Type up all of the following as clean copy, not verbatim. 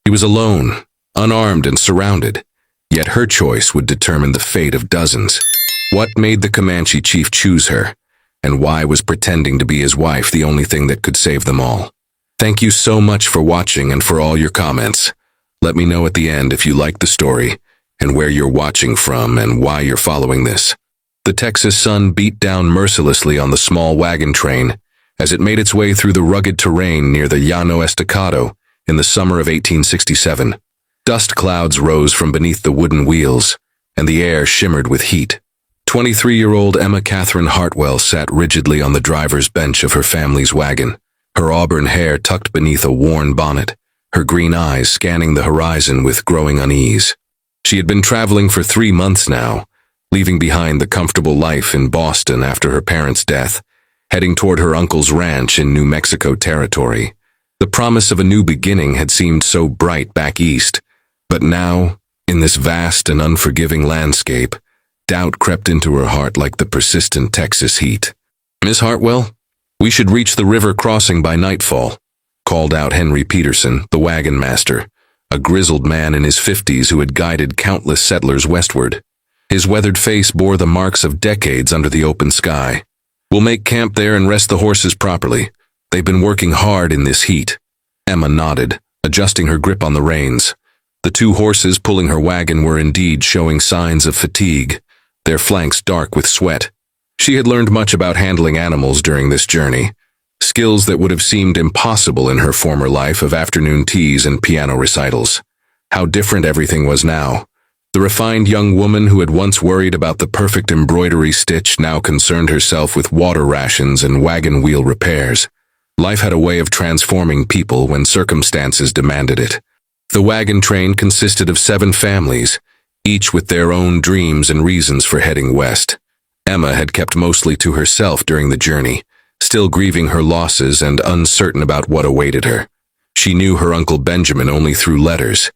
He was alone, unarmed and surrounded, yet her choice would determine the fate of dozens. What made the Comanche chief choose her, and why was pretending to be his wife the only thing that could save them all? Thank you so much for watching and for all your comments. Let me know at the end if you liked the story, and where you're watching from and why you're following this. The Texas sun beat down mercilessly on the small wagon train as it made its way through the rugged terrain near the Llano Estacado in the summer of 1867. Dust clouds rose from beneath the wooden wheels, and the air shimmered with heat. 23-year-old Emma Catherine Hartwell sat rigidly on the driver's bench of her family's wagon, her auburn hair tucked beneath a worn bonnet, her green eyes scanning the horizon with growing unease. She had been traveling for 3 months now, leaving behind the comfortable life in Boston after her parents' death, heading toward her uncle's ranch in New Mexico territory. The promise of a new beginning had seemed so bright back east, but now, in this vast and unforgiving landscape, doubt crept into her heart like the persistent Texas heat. "Miss Hartwell, we should reach the river crossing by nightfall," called out Henry Peterson, the wagon master, a grizzled man in his 50s who had guided countless settlers westward. His weathered face bore the marks of decades under the open sky. "We'll make camp there and rest the horses properly. They've been working hard in this heat." Emma nodded, adjusting her grip on the reins. The 2 horses pulling her wagon were indeed showing signs of fatigue, their flanks dark with sweat. She had learned much about handling animals during this journey, skills that would have seemed impossible in her former life of afternoon teas and piano recitals. How different everything was now. The refined young woman who had once worried about the perfect embroidery stitch now concerned herself with water rations and wagon wheel repairs. Life had a way of transforming people when circumstances demanded it. The wagon train consisted of 7 families, each with their own dreams and reasons for heading west. Emma had kept mostly to herself during the journey, still grieving her losses and uncertain about what awaited her. She knew her Uncle Benjamin only through letters.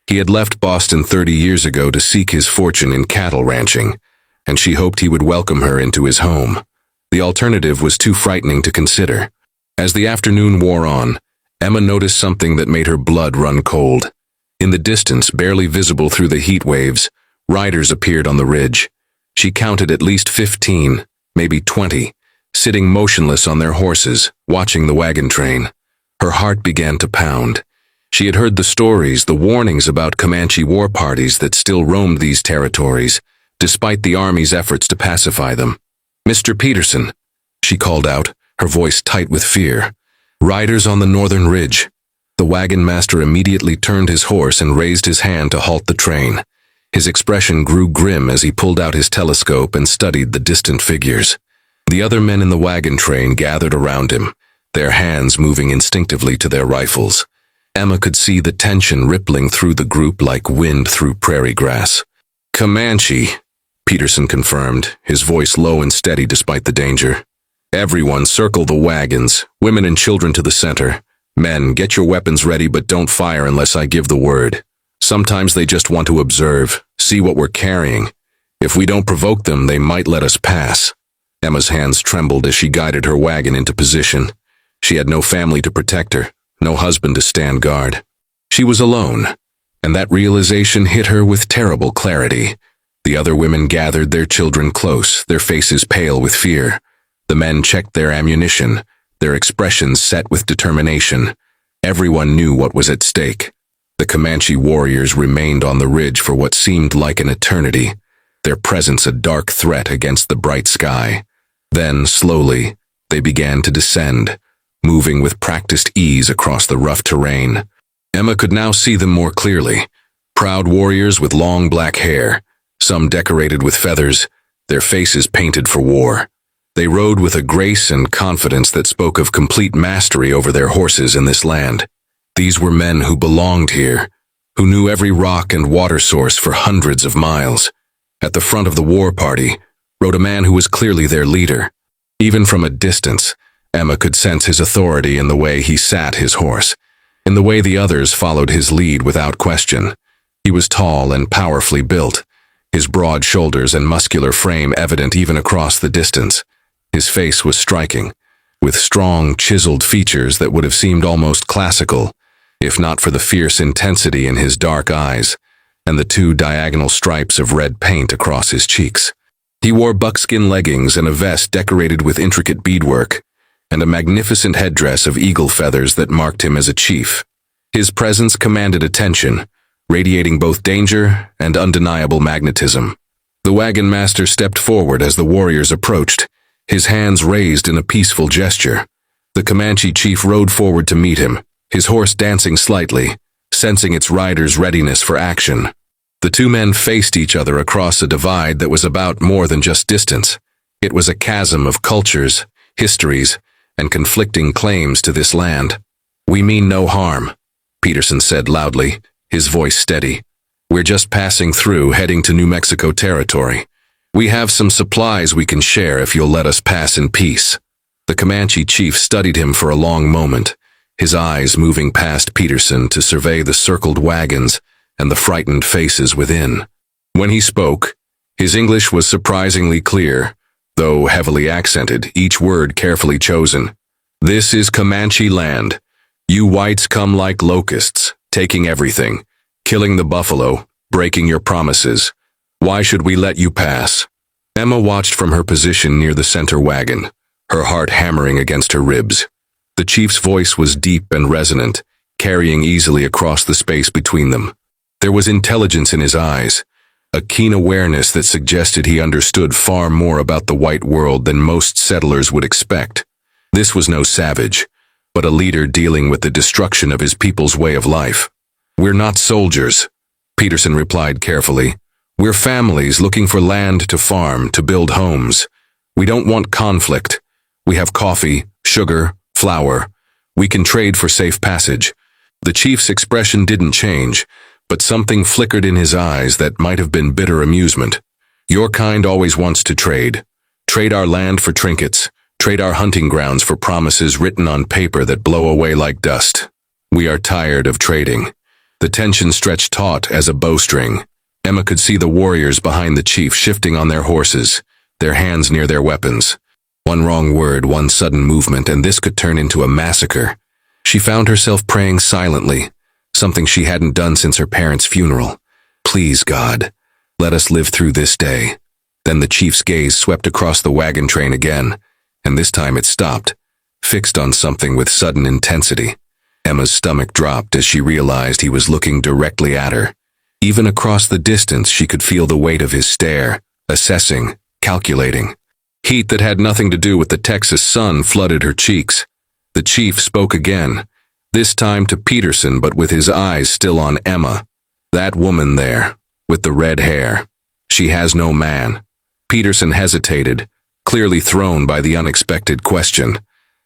He had left Boston 30 years ago to seek his fortune in cattle ranching, and she hoped he would welcome her into his home. The alternative was too frightening to consider. As the afternoon wore on, Emma noticed something that made her blood run cold. In the distance, barely visible through the heat waves, riders appeared on the ridge. She counted at least 15, maybe 20, sitting motionless on their horses, watching the wagon train. Her heart began to pound. She had heard the stories, the warnings about Comanche war parties that still roamed these territories, despite the Army's efforts to pacify them. "Mr. Peterson," she called out, her voice tight with fear. "Riders on the northern ridge." The wagon master immediately turned his horse and raised his hand to halt the train. His expression grew grim as he pulled out his telescope and studied the distant figures. The other men in the wagon train gathered around him, their hands moving instinctively to their rifles. Emma could see the tension rippling through the group like wind through prairie grass. "Comanche," Peterson confirmed, his voice low and steady despite the danger. "Everyone circle the wagons, women and children to the center. Men, get your weapons ready but don't fire unless I give the word. Sometimes they just want to observe, see what we're carrying. If we don't provoke them, they might let us pass." Emma's hands trembled as she guided her wagon into position. She had no family to protect her, no husband to stand guard. She was alone, and that realization hit her with terrible clarity. The other women gathered their children close, their faces pale with fear. The men checked their ammunition, their expressions set with determination. Everyone knew what was at stake. The Comanche warriors remained on the ridge for what seemed like an eternity, their presence a dark threat against the bright sky. Then, slowly, they began to descend, moving with practiced ease across the rough terrain. Emma could now see them more clearly. Proud warriors with long black hair, some decorated with feathers, their faces painted for war. They rode with a grace and confidence that spoke of complete mastery over their horses in this land. These were men who belonged here, who knew every rock and water source for hundreds of miles. At the front of the war party rode a man who was clearly their leader. Even from a distance, Emma could sense his authority in the way he sat his horse, in the way the others followed his lead without question. He was tall and powerfully built, his broad shoulders and muscular frame evident even across the distance. His face was striking, with strong, chiseled features that would have seemed almost classical. if not for the fierce intensity in his dark eyes and the two diagonal stripes of red paint across his cheeks. He wore buckskin leggings and a vest decorated with intricate beadwork, and a magnificent headdress of eagle feathers that marked him as a chief. His presence commanded attention, radiating both danger and undeniable magnetism. The wagon master stepped forward as the warriors approached, his hands raised in a peaceful gesture. The Comanche chief rode forward to meet him, his horse dancing slightly, sensing its rider's readiness for action. The two men faced each other across a divide that was about more than just distance. It was a chasm of cultures, histories, and conflicting claims to this land. "We mean no harm," Peterson said loudly, his voice steady. "We're just passing through, heading to New Mexico territory. We have some supplies we can share if you'll let us pass in peace." The Comanche chief studied him for a long moment, his eyes moving past Peterson to survey the circled wagons and the frightened faces within. When he spoke, his English was surprisingly clear, though heavily accented, each word carefully chosen. "This is Comanche land. You whites come like locusts, taking everything, killing the buffalo, breaking your promises. Why should we let you pass?" Emma watched from her position near the center wagon, her heart hammering against her ribs. The chief's voice was deep and resonant, carrying easily across the space between them. There was intelligence in his eyes, a keen awareness that suggested he understood far more about the white world than most settlers would expect. This was no savage, but a leader dealing with the destruction of his people's way of life. "We're not soldiers," Peterson replied carefully. "We're families looking for land to farm, to build homes. We don't want conflict. We have coffee, sugar, flour. We can trade for safe passage." The chief's expression didn't change, but something flickered in his eyes that might have been bitter amusement. "Your kind always wants to trade. Trade our land for trinkets. Trade our hunting grounds for promises written on paper that blow away like dust. We are tired of trading." The tension stretched taut as a bowstring. Emma could see the warriors behind the chief shifting on their horses, their hands near their weapons. One wrong word, one sudden movement, and this could turn into a massacre. She found herself praying silently, something she hadn't done since her parents' funeral. "Please, God, let us live through this day." Then the chief's gaze swept across the wagon train again, and this time it stopped, fixed on something with sudden intensity. Emma's stomach dropped as she realized he was looking directly at her. Even across the distance, she could feel the weight of his stare, assessing, calculating. Heat that had nothing to do with the Texas sun flooded her cheeks. The chief spoke again, this time to Peterson, but with his eyes still on Emma. "That woman there, with the red hair, she has no man." Peterson hesitated, clearly thrown by the unexpected question.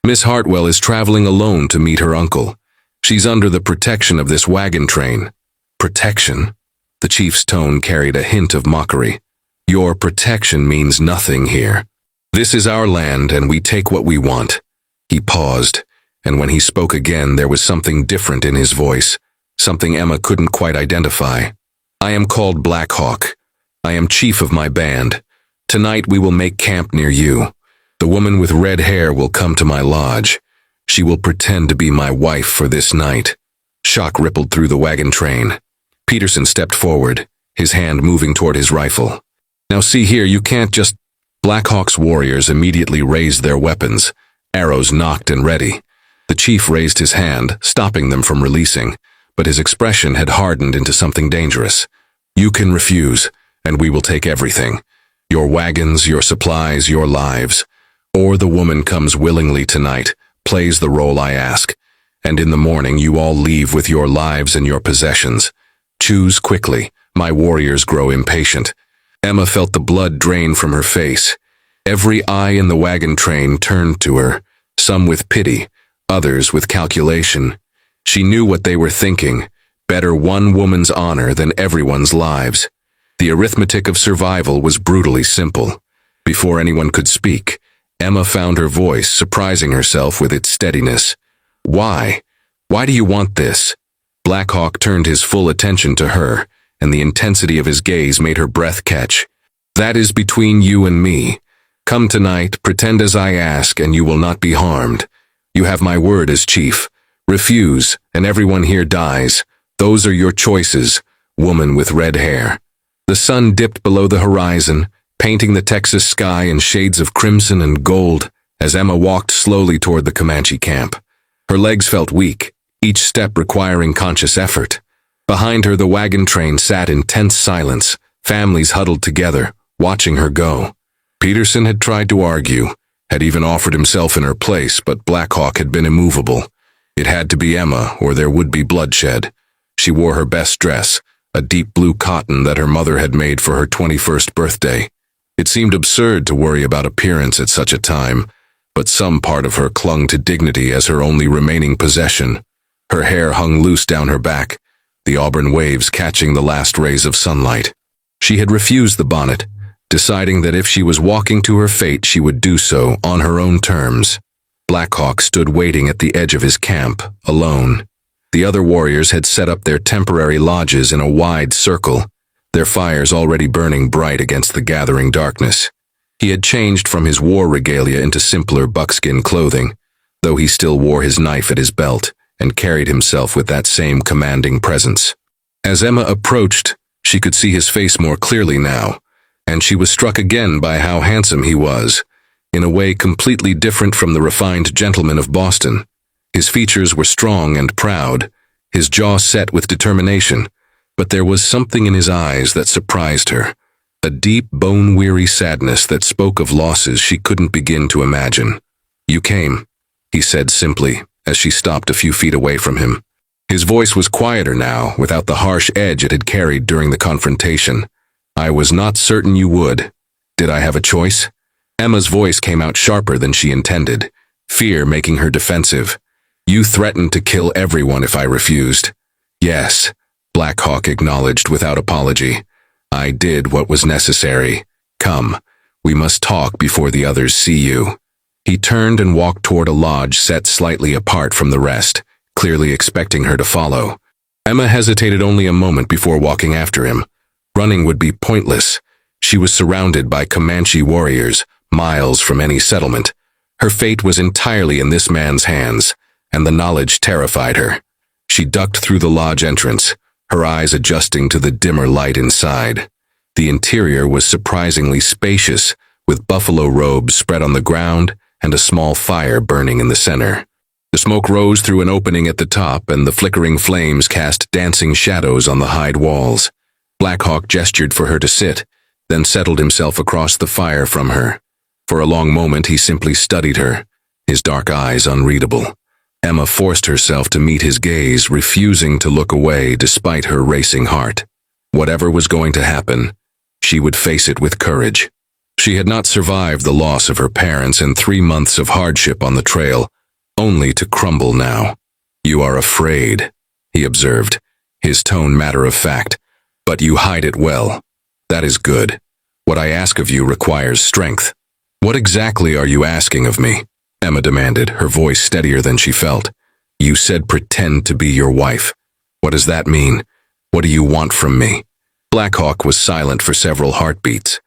"Miss Hartwell is traveling alone to meet her uncle. She's under the protection of this wagon train." "Protection?" The chief's tone carried a hint of mockery. "Your protection means nothing here. This is our land, and we take what we want." He paused, and when he spoke again, there was something different in his voice, something Emma couldn't quite identify. "I am called Black Hawk. I am chief of my band. Tonight we will make camp near you. The woman with red hair will come to my lodge. She will pretend to be my wife for this night." Shock rippled through the wagon train. Peterson stepped forward, his hand moving toward his rifle. "Now see here, you can't just—" Black Hawk's warriors immediately raised their weapons, arrows nocked and ready. The chief raised his hand, stopping them from releasing, but his expression had hardened into something dangerous. "You can refuse, and we will take everything. Your wagons, your supplies, your lives. Or the woman comes willingly tonight, plays the role I ask, and in the morning you all leave with your lives and your possessions. Choose quickly, my warriors grow impatient." Emma felt the blood drain from her face. Every eye in the wagon train turned to her, some with pity, others with calculation. She knew what they were thinking: better one woman's honor than everyone's lives. The arithmetic of survival was brutally simple. Before anyone could speak, Emma found her voice, surprising herself with its steadiness. "Why? Why do you want this?" Black Hawk turned his full attention to her, and the intensity of his gaze made her breath catch. "That is between you and me. Come tonight, pretend as I ask, and you will not be harmed. You have my word as chief. Refuse, and everyone here dies. Those are your choices, woman with red hair. The sun dipped below the horizon, painting the Texas sky in shades of crimson and gold as Emma walked slowly toward the Comanche camp. Her legs felt weak, each step requiring conscious effort. Behind her, the wagon train sat in tense silence, families huddled together, watching her go. Peterson had tried to argue, had even offered himself in her place, but Black Hawk had been immovable. It had to be Emma, or there would be bloodshed. She wore her best dress, a deep blue cotton that her mother had made for her 21st birthday. It seemed absurd to worry about appearance at such a time, but some part of her clung to dignity as her only remaining possession. Her hair hung loose down her back, the auburn waves catching the last rays of sunlight. She had refused the bonnet, deciding that if she was walking to her fate, she would do so on her own terms. Black Hawk stood waiting at the edge of his camp, alone. The other warriors had set up their temporary lodges in a wide circle, their fires already burning bright against the gathering darkness. He had changed from his war regalia into simpler buckskin clothing, though he still wore his knife at his belt and carried himself with that same commanding presence. As Emma approached, she could see his face more clearly now, and she was struck again by how handsome he was, in a way completely different from the refined gentleman of Boston. His features were strong and proud, his jaw set with determination, but there was something in his eyes that surprised her, a deep, bone-weary sadness that spoke of losses she couldn't begin to imagine. "You came," he said simply, as she stopped a few feet away from him. His voice was quieter now, without the harsh edge it had carried during the confrontation. "I was not certain you would. Did I have a choice?" Emma's voice came out sharper than she intended, fear making her defensive. "You threatened to kill everyone if I refused." "Yes," Black Hawk acknowledged without apology. "I did what was necessary. Come, we must talk before the others see you." He turned and walked toward a lodge set slightly apart from the rest, clearly expecting her to follow. Emma hesitated only a moment before walking after him. Running would be pointless. She was surrounded by Comanche warriors, miles from any settlement. Her fate was entirely in this man's hands, and the knowledge terrified her. She ducked through the lodge entrance, her eyes adjusting to the dimmer light inside. The interior was surprisingly spacious, with buffalo robes spread on the ground and a small fire burning in the center. The smoke rose through an opening at the top, and the flickering flames cast dancing shadows on the hide walls. Black Hawk gestured for her to sit, then settled himself across the fire from her. For a long moment he simply studied her, his dark eyes unreadable. Emma forced herself to meet his gaze, refusing to look away despite her racing heart. Whatever was going to happen, she would face it with courage. She had not survived the loss of her parents and 3 months of hardship on the trail, only to crumble now. "You are afraid," he observed, his tone matter-of-fact, "but you hide it well. That is good. What I ask of you requires strength." "What exactly are you asking of me?" Emma demanded, her voice steadier than she felt. "You said pretend to be your wife. What does that mean? What do you want from me?" Black Hawk was silent for several heartbeats,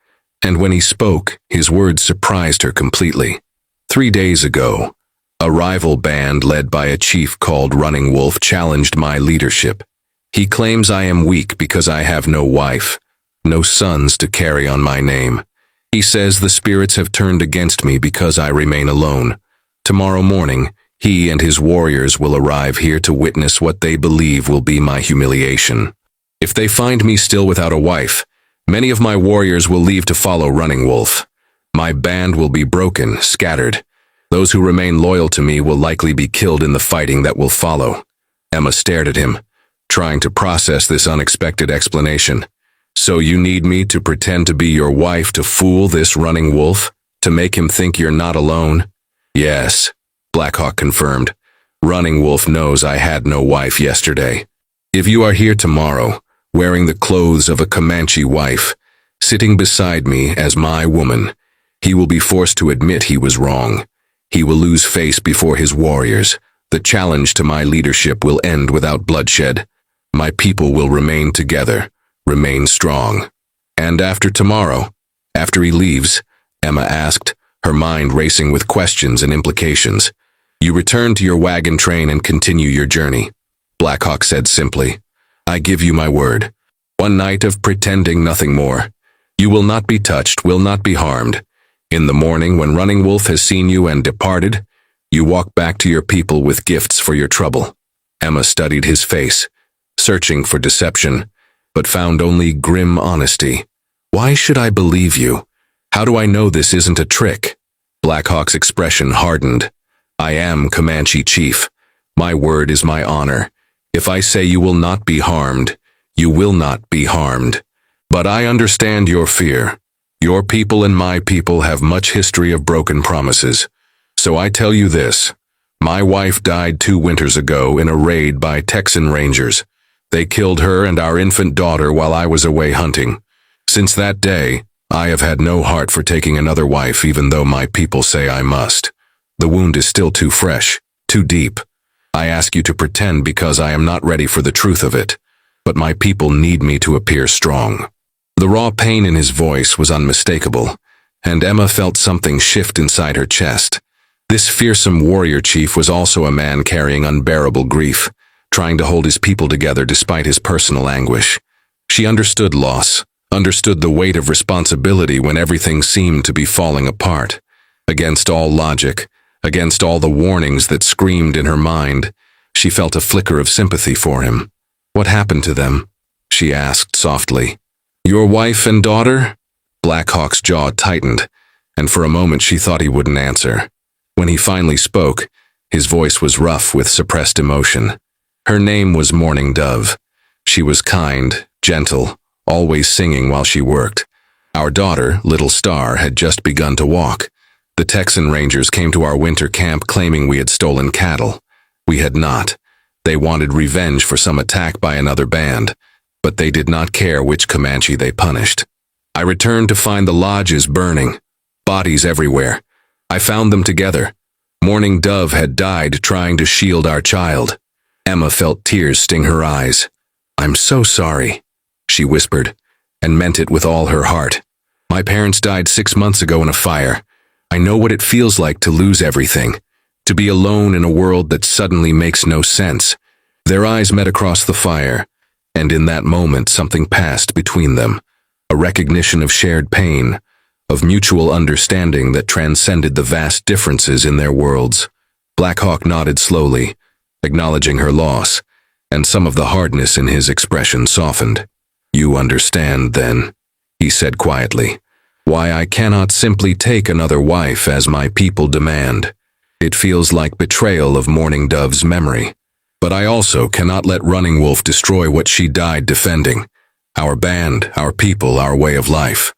and when he spoke, his words surprised her completely. 3 days ago, a rival band led by a chief called Running Wolf challenged my leadership. He claims I am weak because I have no wife, no sons to carry on my name. He says the spirits have turned against me because I remain alone. Tomorrow morning, he and his warriors will arrive here to witness what they believe will be my humiliation. If they find me still without a wife, many of my warriors will leave to follow Running Wolf. My band will be broken, scattered. Those who remain loyal to me will likely be killed in the fighting that will follow. Emma stared at him, trying to process this unexpected explanation. "So you need me to pretend to be your wife to fool this Running Wolf? To make him think you're not alone?" "Yes," Black Hawk confirmed. "Running Wolf knows I had no wife yesterday. If you are here tomorrow, wearing the clothes of a Comanche wife, sitting beside me as my woman, he will be forced to admit he was wrong. He will lose face before his warriors. The challenge to my leadership will end without bloodshed. My people will remain together, remain strong." "And after tomorrow, after he leaves?" Emma asked, her mind racing with questions and implications. You return to your wagon train and continue your journey. Black Hawk said simply, I give you my word. One night of pretending nothing more. You will not be touched, will not be harmed. In the morning, when Running Wolf has seen you and departed, you walk back to your people with gifts for your trouble. Emma studied his face, searching for deception, but found only grim honesty. Why should I believe you? How do I know this isn't a trick? Black Hawk's expression hardened. I am Comanche chief. My word is my honor. If I say you will not be harmed, you will not be harmed. But I understand your fear. Your people and my people have much history of broken promises. So I tell you this. My wife died 2 winters ago in a raid by Texan Rangers. They killed her and our infant daughter while I was away hunting. Since that day, I have had no heart for taking another wife even though my people say I must. The wound is still too fresh, too deep. I ask you to pretend because I am not ready for the truth of it. But my people need me to appear strong. The raw pain in his voice was unmistakable, and Emma felt something shift inside her chest. This fearsome warrior chief was also a man carrying unbearable grief, trying to hold his people together despite his personal anguish. She understood loss, understood the weight of responsibility when everything seemed to be falling apart. Against all logic, against all the warnings that screamed in her mind, she felt a flicker of sympathy for him. What happened to them? She asked softly. Your wife and daughter? Black Hawk's jaw tightened, and for a moment she thought he wouldn't answer. When he finally spoke, his voice was rough with suppressed emotion. Her name was Mourning Dove. She was kind, gentle, always singing while she worked. Our daughter, Little Star, had just begun to walk. The Texan Rangers came to our winter camp claiming we had stolen cattle. We had not. They wanted revenge for some attack by another band, but they did not care which Comanche they punished. I returned to find the lodges burning, bodies everywhere. I found them together. Mourning Dove had died trying to shield our child. Emma felt tears sting her eyes. I'm so sorry, she whispered, and meant it with all her heart. My parents died 6 months ago in a fire. I know what it feels like to lose everything, to be alone in a world that suddenly makes no sense. Their eyes met across the fire, and in that moment something passed between them, a recognition of shared pain, of mutual understanding that transcended the vast differences in their worlds. Black Hawk nodded slowly, acknowledging her loss, and some of the hardness in his expression softened. You understand, then, he said quietly, why I cannot simply take another wife as my people demand. It feels like betrayal of Mourning Dove's memory. But I also cannot let Running Wolf destroy what she died defending. Our band, our people, our way of life.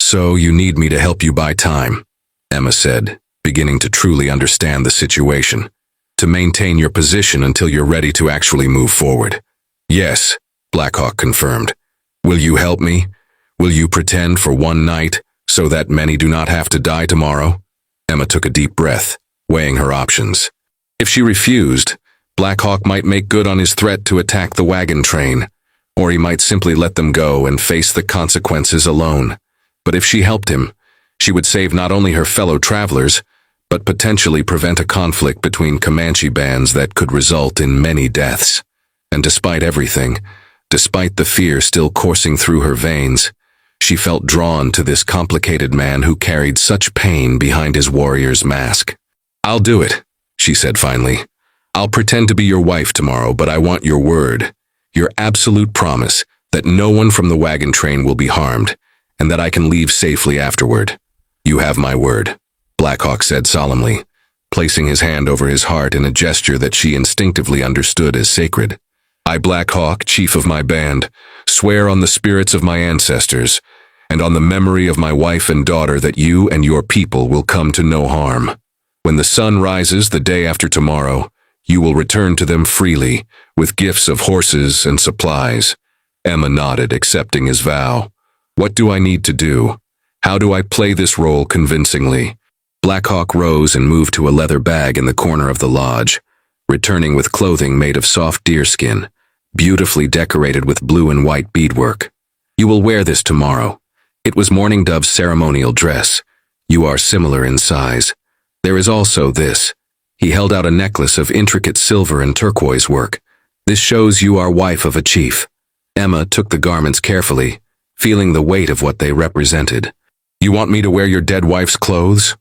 So you need me to help you buy time, Emma said, beginning to truly understand the situation. To maintain your position until you're ready to actually move forward. Yes, Black Hawk confirmed. Will you help me? Will you pretend for one night so that many do not have to die tomorrow? Emma took a deep breath, weighing her options. If she refused, Black Hawk might make good on his threat to attack the wagon train, or he might simply let them go and face the consequences alone. But if she helped him, she would save not only her fellow travelers, but potentially prevent a conflict between Comanche bands that could result in many deaths. And despite everything, despite the fear still coursing through her veins, she felt drawn to this complicated man who carried such pain behind his warrior's mask. I'll do it, she said finally. I'll pretend to be your wife tomorrow, but I want your word, your absolute promise that no one from the wagon train will be harmed, and that I can leave safely afterward. You have my word, Black Hawk said solemnly, placing his hand over his heart in a gesture that she instinctively understood as sacred. I, Black Hawk, chief of my band, swear on the spirits of my ancestors, and on the memory of my wife and daughter that you and your people will come to no harm. When the sun rises the day after tomorrow, you will return to them freely, with gifts of horses and supplies. Emma nodded, accepting his vow. What do I need to do? How do I play this role convincingly? Black Hawk rose and moved to a leather bag in the corner of the lodge, returning with clothing made of soft deerskin, beautifully decorated with blue and white beadwork. You will wear this tomorrow. It was Mourning Dove's ceremonial dress. You are similar in size. There is also this. He held out a necklace of intricate silver and turquoise work. "This shows you are wife of a chief." Emma took the garments carefully, feeling the weight of what they represented. "You want me to wear your dead wife's clothes?"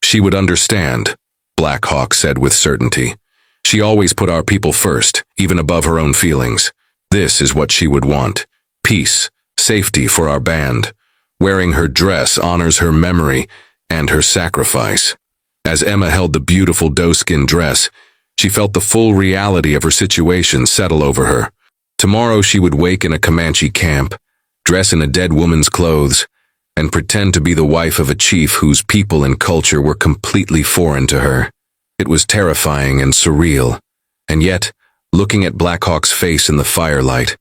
"She would understand," Black Hawk said with certainty. "She always put our people first, even above her own feelings. This is what she would want: peace, safety for our band. Wearing her dress honors her memory and her sacrifice." As Emma held the beautiful doeskin dress, she felt the full reality of her situation settle over her. Tomorrow she would wake in a Comanche camp, dress in a dead woman's clothes, and pretend to be the wife of a chief whose people and culture were completely foreign to her. It was terrifying and surreal, and yet, looking at Black Hawk's face in the firelight,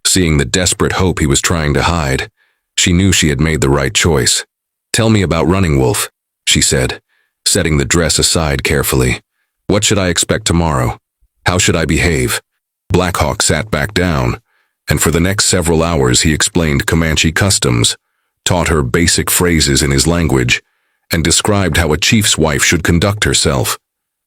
seeing the desperate hope he was trying to hide, she knew she had made the right choice. "Tell me about Running Wolf," she said, setting the dress aside carefully. "What should I expect tomorrow? How should I behave?" Black Hawk sat back down, and for the next several hours he explained Comanche customs, taught her basic phrases in his language, and described how a chief's wife should conduct herself.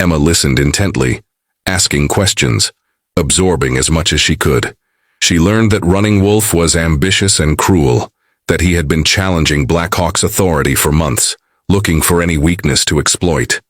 Emma listened intently, asking questions, absorbing as much as she could. She learned that Running Wolf was ambitious and cruel, that he had been challenging Black Hawk's authority for months, looking for any weakness to exploit.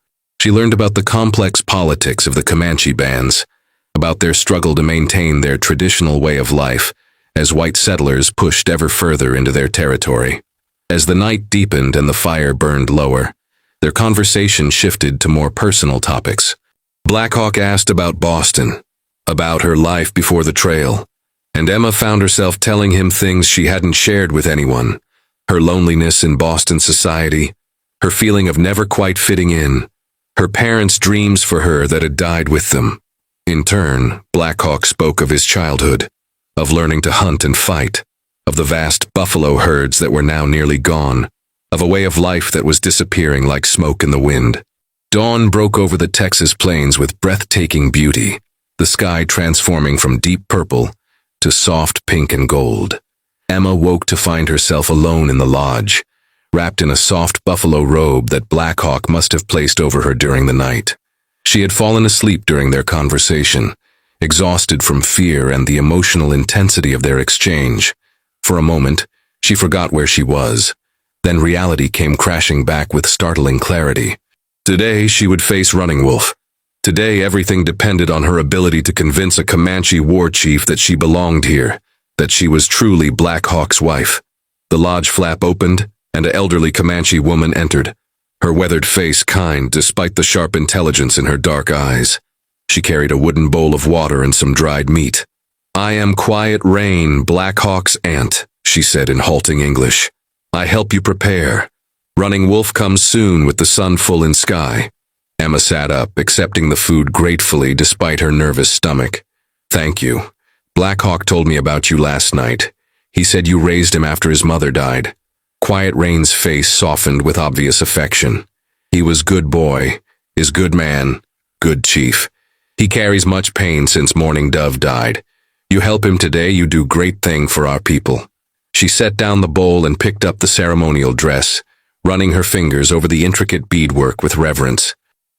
She learned about the complex politics of the Comanche bands, about their struggle to maintain their traditional way of life as white settlers pushed ever further into their territory. As the night deepened and the fire burned lower, their conversation shifted to more personal topics. Black Hawk asked about Boston, about her life before the trail, and Emma found herself telling him things she hadn't shared with anyone: her loneliness in Boston society, her feeling of never quite fitting in, her parents' dreams for her that had died with them. In turn, Black Hawk spoke of his childhood, of learning to hunt and fight, of the vast buffalo herds that were now nearly gone, of a way of life that was disappearing like smoke in the wind. Dawn broke over the Texas plains with breathtaking beauty, the sky transforming from deep purple to soft pink and gold. Emma woke to find herself alone in the lodge, wrapped in a soft buffalo robe that Black Hawk must have placed over her during the night. She had fallen asleep during their conversation, exhausted from fear and the emotional intensity of their exchange. For a moment, she forgot where she was. Then reality came crashing back with startling clarity. Today, she would face Running Wolf. Today, everything depended on her ability to convince a Comanche war chief that she belonged here, that she was truly Black Hawk's wife. The lodge flap opened, and an elderly Comanche woman entered, her weathered face kind despite the sharp intelligence in her dark eyes. She carried a wooden bowl of water and some dried meat. "I am Quiet Rain, Black Hawk's aunt," she said in halting English. "I help you prepare. Running Wolf comes soon with the sun full in sky." Emma sat up, accepting the food gratefully despite her nervous stomach. "Thank you. Black Hawk told me about you last night. He said you raised him after his mother died." Quiet Rain's face softened with obvious affection. "He was good boy, is good man, good chief. He carries much pain since Morning Dove died. You help him today, you do great thing for our people." She set down the bowl and picked up the ceremonial dress, running her fingers over the intricate beadwork with reverence.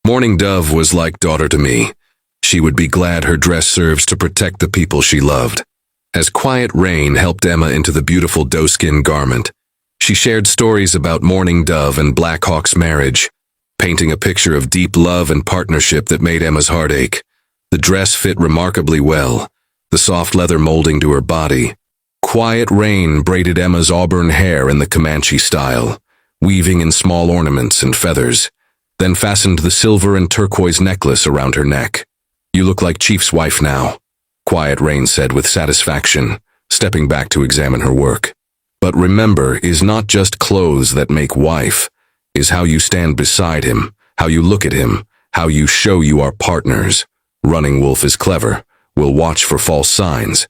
Morning Dove was like daughter to me. She would be glad her dress serves to protect the people she loved. As Quiet Rain helped Emma into the beautiful doeskin garment, she shared stories about Morning Dove and Black Hawk's marriage, painting a picture of deep love and partnership that made Emma's heart ache. The dress fit remarkably well, the soft leather molding to her body. Quiet Rain braided Emma's auburn hair in the Comanche style, weaving in small ornaments and feathers, then fastened the silver and turquoise necklace around her neck. "You look like Chief's wife now," Quiet Rain said with satisfaction, stepping back to examine her work. "But remember, is not just clothes that make wife, is how you stand beside him, how you look at him, how you show you are partners. Running Wolf is clever, will watch for false signs.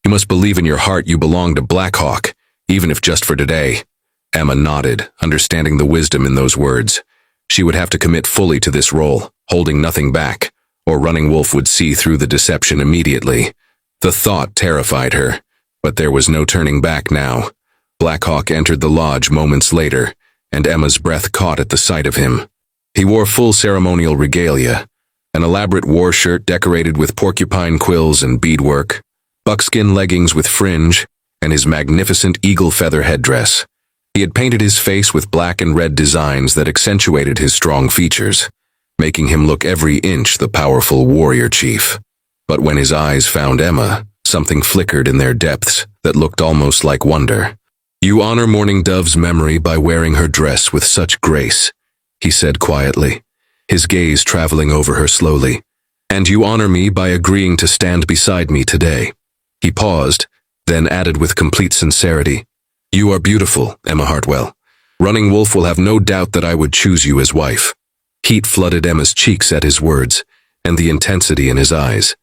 You must believe in your heart you belong to Black Hawk, even if just for today." Emma nodded, understanding the wisdom in those words. She would have to commit fully to this role, holding nothing back, or Running Wolf would see through the deception immediately. The thought terrified her, but there was no turning back now. Black Hawk entered the lodge moments later, and Emma's breath caught at the sight of him. He wore full ceremonial regalia, an elaborate war shirt decorated with porcupine quills and beadwork, buckskin leggings with fringe, and his magnificent eagle feather headdress. He had painted his face with black and red designs that accentuated his strong features, making him look every inch the powerful warrior chief. But when his eyes found Emma, something flickered in their depths that looked almost like wonder. "You honor Mourning Dove's memory by wearing her dress with such grace," he said quietly, his gaze traveling over her slowly. "And you honor me by agreeing to stand beside me today." He paused, then added with complete sincerity, "You are beautiful, Emma Hartwell. Running Wolf will have no doubt that I would choose you as wife." Heat flooded Emma's cheeks at his words, and the intensity in his eyes.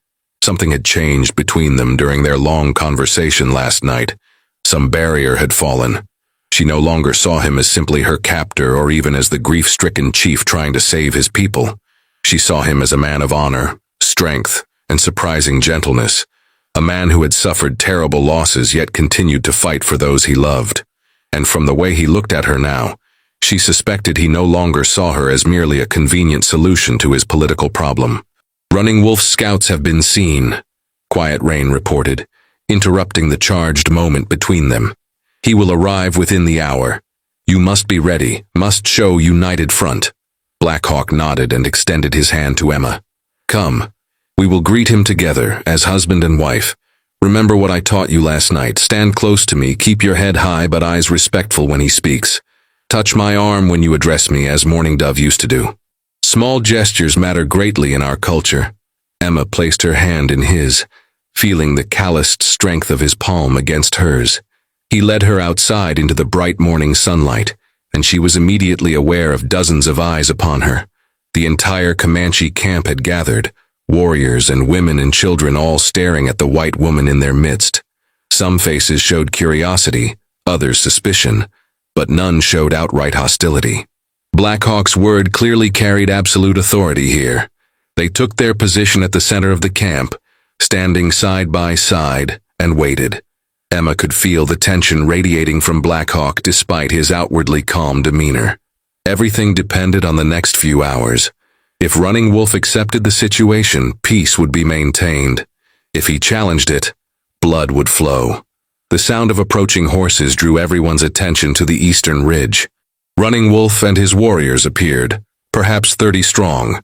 Something had changed between them during their long conversation last night. Some barrier had fallen. She no longer saw him as simply her captor or even as the grief-stricken chief trying to save his people. She saw him as a man of honor, strength, and surprising gentleness, a man who had suffered terrible losses yet continued to fight for those he loved. And from the way he looked at her now, she suspected he no longer saw her as merely a convenient solution to his political problem. "Running Wolf's scouts have been seen," Quiet Rain reported, interrupting the charged moment between them. "He will arrive within the hour. You must be ready, must show united front." Blackhawk nodded and extended his hand to Emma. "Come, we will greet him together, as husband and wife. Remember what I taught you last night. Stand close to me, keep your head high but eyes respectful when he speaks. Touch my arm when you address me, as Mourning Dove used to do. Small gestures matter greatly in our culture." Emma placed her hand in his, feeling the calloused strength of his palm against hers. He led her outside into the bright morning sunlight, and she was immediately aware of dozens of eyes upon her. The entire Comanche camp had gathered, warriors and women and children all staring at the white woman in their midst. Some faces showed curiosity, others suspicion, but none showed outright hostility. Blackhawk's word clearly carried absolute authority here. They took their position at the center of the camp, standing side by side, and waited. Emma could feel the tension radiating from Blackhawk despite his outwardly calm demeanor. Everything depended on the next few hours. If Running Wolf accepted the situation, peace would be maintained. If he challenged it, blood would flow. The sound of approaching horses drew everyone's attention to the eastern ridge. Running Wolf and his warriors appeared, perhaps 30 strong,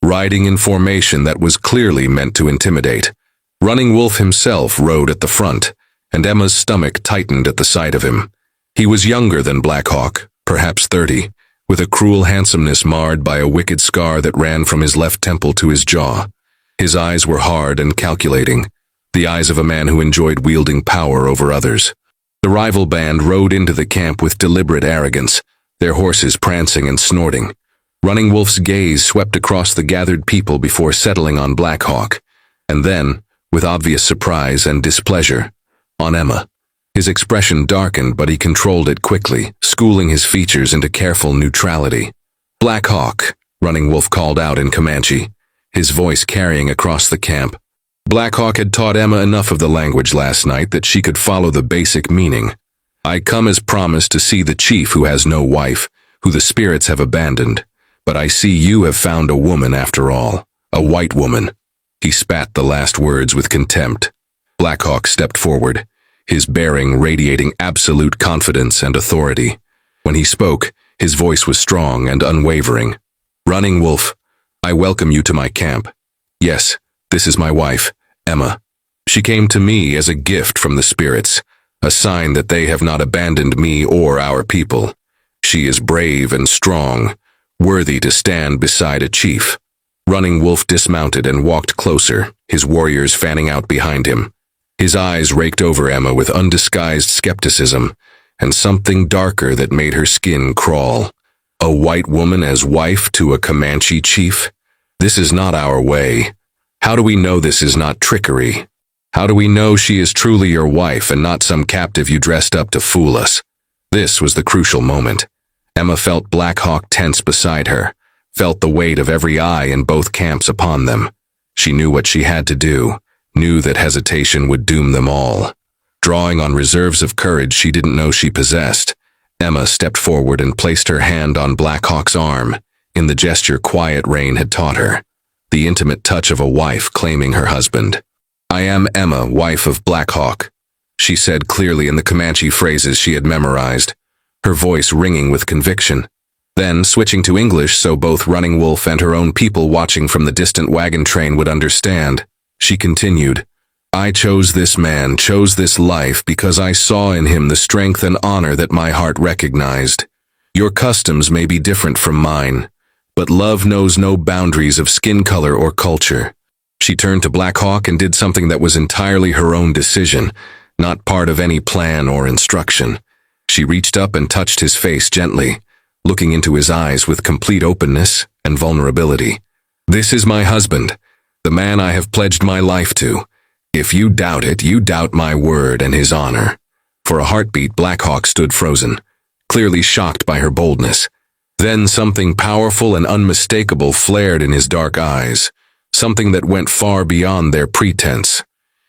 riding in formation that was clearly meant to intimidate. Running Wolf himself rode at the front, and Emma's stomach tightened at the sight of him. He was younger than Blackhawk, perhaps 30, with a cruel handsomeness marred by a wicked scar that ran from his left temple to his jaw. His eyes were hard and calculating, the eyes of a man who enjoyed wielding power over others. The rival band rode into the camp with deliberate arrogance, their horses prancing and snorting. Running Wolf's gaze swept across the gathered people before settling on Blackhawk, and then, with obvious surprise and displeasure, on Emma. His expression darkened, but he controlled it quickly, schooling his features into careful neutrality. "Blackhawk," Running Wolf called out in Comanche, his voice carrying across the camp. Blackhawk had taught Emma enough of the language last night that she could follow the basic meaning. "I come as promised to see the chief who has no wife, who the spirits have abandoned. But I see you have found a woman after all, a white woman." He spat the last words with contempt. Blackhawk stepped forward, his bearing radiating absolute confidence and authority. When he spoke, his voice was strong and unwavering. "Running Wolf, I welcome you to my camp. Yes, this is my wife, Emma. She came to me as a gift from the spirits, a sign that they have not abandoned me or our people. She is brave and strong, worthy to stand beside a chief." Running Wolf dismounted and walked closer, his warriors fanning out behind him. His eyes raked over Emma with undisguised skepticism, and something darker that made her skin crawl. A white woman as wife to a Comanche chief? This is not our way. How do we know this is not trickery? How do we know she is truly your wife and not some captive you dressed up to fool us? This was the crucial moment. Emma felt Blackhawk tense beside her, felt the weight of every eye in both camps upon them. She knew what she had to do, knew that hesitation would doom them all. Drawing on reserves of courage she didn't know she possessed, Emma stepped forward and placed her hand on Blackhawk's arm, in the gesture Quiet Rain had taught her. the intimate touch of a wife claiming her husband. "I am Emma, wife of Black Hawk," she said clearly in the Comanche phrases she had memorized, her voice ringing with conviction. Then, switching to English so both Running Wolf and her own people watching from the distant wagon train would understand, she continued, "I chose this man, chose this life because I saw in him the strength and honor that my heart recognized. Your customs may be different from mine, but love knows no boundaries of skin color or culture." She turned to Black Hawk and did something that was entirely her own decision, not part of any plan or instruction. She reached up and touched his face gently, looking into his eyes with complete openness and vulnerability. "This is my husband, the man I have pledged my life to. If you doubt it, you doubt my word and his honor." For a heartbeat, Black Hawk stood frozen, clearly shocked by her boldness. Then something powerful and unmistakable flared in his dark eyes, something that went far beyond their pretense.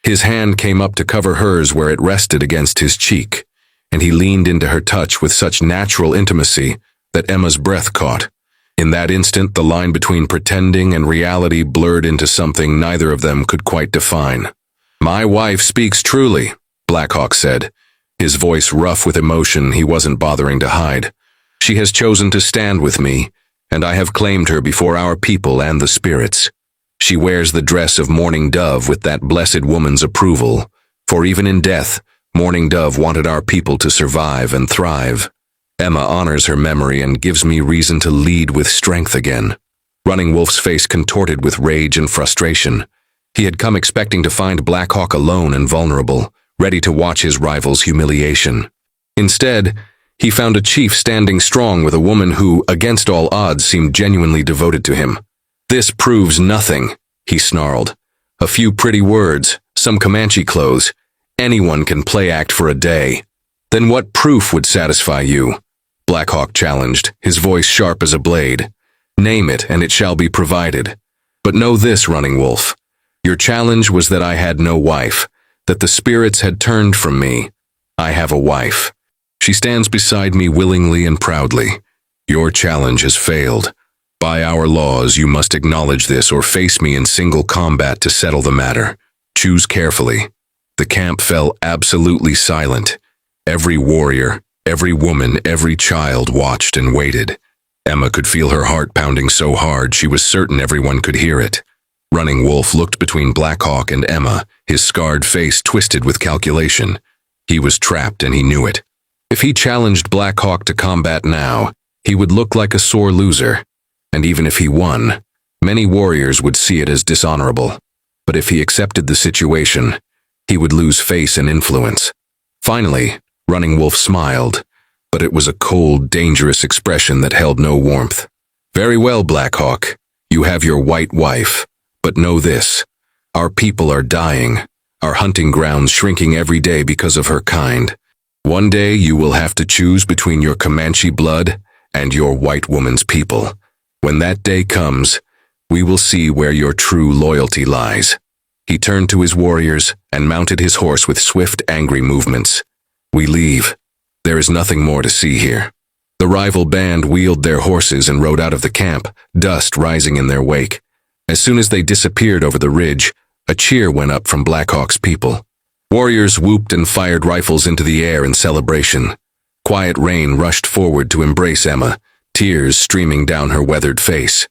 His hand came up to cover hers where it rested against his cheek, and he leaned into her touch with such natural intimacy that Emma's breath caught. In that instant, the line between pretending and reality blurred into something neither of them could quite define. "My wife speaks truly," Black Hawk said, his voice rough with emotion he wasn't bothering to hide. "She has chosen to stand with me, and I have claimed her before our people and the spirits. She wears the dress of Mourning Dove with that blessed woman's approval, for even in death, Mourning Dove wanted our people to survive and thrive. Emma honors her memory and gives me reason to lead with strength again." Running Wolf's face contorted with rage and frustration. He had come expecting to find Black Hawk alone and vulnerable, ready to watch his rival's humiliation. Instead, he found a chief standing strong with a woman who, against all odds, seemed genuinely devoted to him. "This proves nothing," he snarled. "A few pretty words, some Comanche clothes. Anyone can play act for a day. Then what proof would satisfy you?" Black Hawk challenged, his voice sharp as a blade. "Name it, and it shall be provided. But know this, Running Wolf. Your challenge was that I had no wife, that the spirits had turned from me. I have a wife. She stands beside me willingly and proudly. Your challenge has failed. By our laws, you must acknowledge this or face me in single combat to settle the matter. Choose carefully." The camp fell absolutely silent. Every warrior, every woman, every child watched and waited. Emma could feel her heart pounding so hard she was certain everyone could hear it. Running Wolf looked between Black Hawk and Emma, his scarred face twisted with calculation. He was trapped and he knew it. If he challenged Black Hawk to combat now, he would look like a sore loser. And even if he won, many warriors would see it as dishonorable. But if he accepted the situation, he would lose face and influence. Finally, Running Wolf smiled, but it was a cold, dangerous expression that held no warmth. "Very well, Black Hawk. You have your white wife. But know this. Our people are dying, our hunting grounds shrinking every day because of her kind. One day you will have to choose between your Comanche blood and your white woman's people. When that day comes, we will see where your true loyalty lies." He turned to his warriors and mounted his horse with swift, angry movements. "We leave. There is nothing more to see here." The rival band wheeled their horses and rode out of the camp, dust rising in their wake. As soon as they disappeared over the ridge, a cheer went up from Black Hawk's people. Warriors whooped and fired rifles into the air in celebration. Quiet Rain rushed forward to embrace Emma, tears streaming down her weathered face.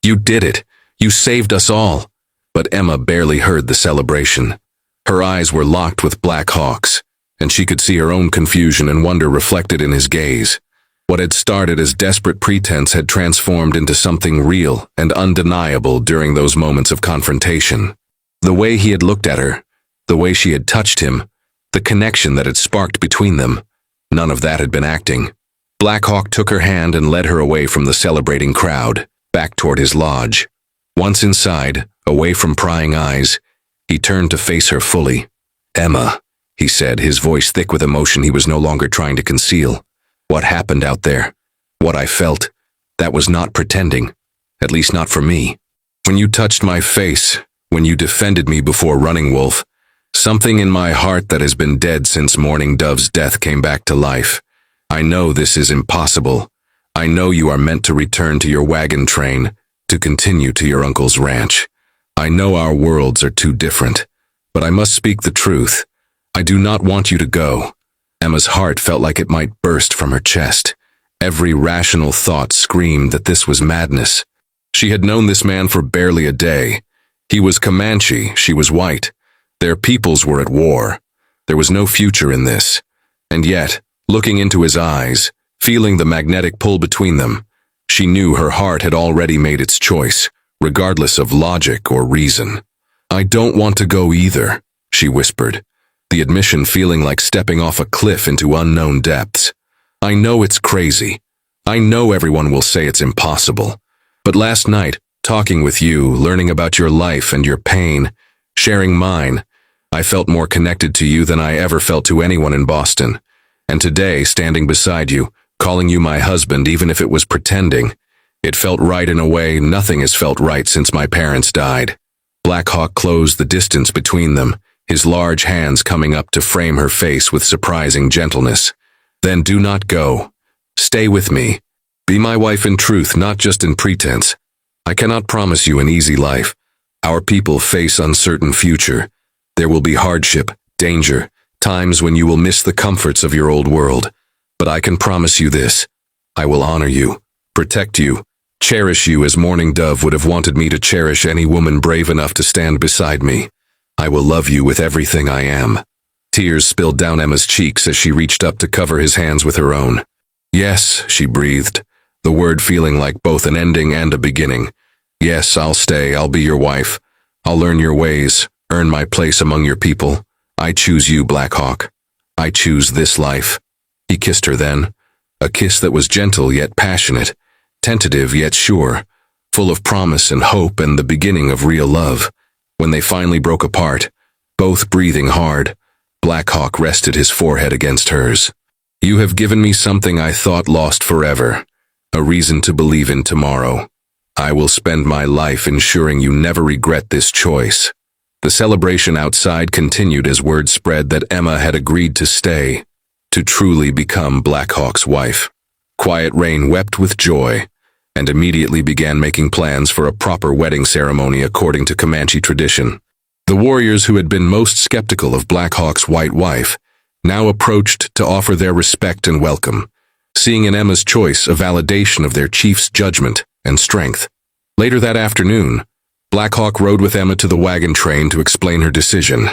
"You did it! You saved us all!" But Emma barely heard the celebration. Her eyes were locked with Black Hawk's, and she could see her own confusion and wonder reflected in his gaze. What had started as desperate pretense had transformed into something real and undeniable during those moments of confrontation. The way he had looked at her, the way she had touched him, the connection that had sparked between them, none of that had been acting. Black Hawk took her hand and led her away from the celebrating crowd, back toward his lodge. Once inside, away from prying eyes, he turned to face her fully. "Emma," he said, his voice thick with emotion he was no longer trying to conceal. "What happened out there, what I felt, that was not pretending, at least not for me. When you touched my face, when you defended me before Running Wolf, something in my heart that has been dead since Mourning Dove's death came back to life. I know this is impossible. I know you are meant to return to your wagon train, to continue to your uncle's ranch. I know our worlds are too different, but I must speak the truth. I do not want you to go." Emma's heart felt like it might burst from her chest. Every rational thought screamed that this was madness. She had known this man for barely a day. He was Comanche, she was white. Their peoples were at war. There was no future in this. And yet, looking into his eyes, feeling the magnetic pull between them, she knew her heart had already made its choice, regardless of logic or reason. "I don't want to go either," she whispered, the admission feeling like stepping off a cliff into unknown depths. "I know it's crazy. I know everyone will say it's impossible. But last night, talking with you, learning about your life and your pain, sharing mine, I felt more connected to you than I ever felt to anyone in Boston. And today, standing beside you, calling you my husband even if it was pretending, it felt right in a way nothing has felt right since my parents died." Black Hawk closed the distance between them, his large hands coming up to frame her face with surprising gentleness. "Then do not go. Stay with me. Be my wife in truth, not just in pretense. I cannot promise you an easy life. Our people face uncertain future. There will be hardship, danger, times when you will miss the comforts of your old world. But I can promise you this. I will honor you, protect you, cherish you as Morning Dove would have wanted me to cherish any woman brave enough to stand beside me. I will love you with everything I am." Tears spilled down Emma's cheeks as she reached up to cover his hands with her own. "Yes," she breathed, the word feeling like both an ending and a beginning. "Yes, I'll stay, I'll be your wife. I'll learn your ways, earn my place among your people. I choose you, Black Hawk. I choose this life." He kissed her then, a kiss that was gentle yet passionate, tentative yet sure, full of promise and hope and the beginning of real love. When they finally broke apart, both breathing hard, Black Hawk rested his forehead against hers. "You have given me something I thought lost forever, a reason to believe in tomorrow. I will spend my life ensuring you never regret this choice." The celebration outside continued as word spread that Emma had agreed to stay, to truly become Black Hawk's wife. Quiet Rain wept with joy, and immediately began making plans for a proper wedding ceremony according to Comanche tradition. The warriors who had been most skeptical of Black Hawk's white wife now approached to offer their respect and welcome, seeing in Emma's choice a validation of their chief's judgment and strength. Later that afternoon, Black Hawk rode with Emma to the wagon train to explain her decision.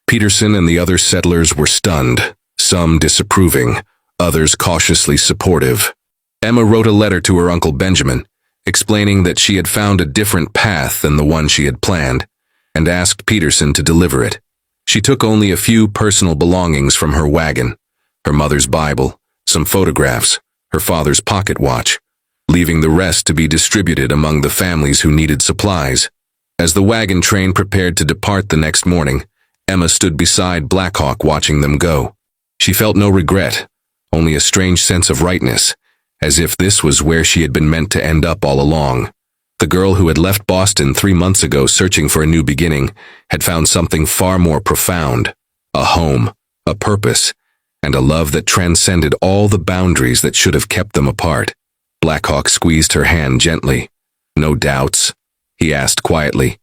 Peterson and the other settlers were stunned, some disapproving, others cautiously supportive. Emma wrote a letter to her Uncle Benjamin, explaining that she had found a different path than the one she had planned, and asked Peterson to deliver it. She took only a few personal belongings from her wagon, her mother's Bible, some photographs, her father's pocket watch, leaving the rest to be distributed among the families who needed supplies. As the wagon train prepared to depart the next morning, Emma stood beside Black Hawk watching them go. She felt no regret, only a strange sense of rightness, as if this was where she had been meant to end up all along. The girl who had left Boston 3 months ago searching for a new beginning had found something far more profound, a home, a purpose, and a love that transcended all the boundaries that should have kept them apart. Black Hawk squeezed her hand gently. "No doubts?" he asked quietly,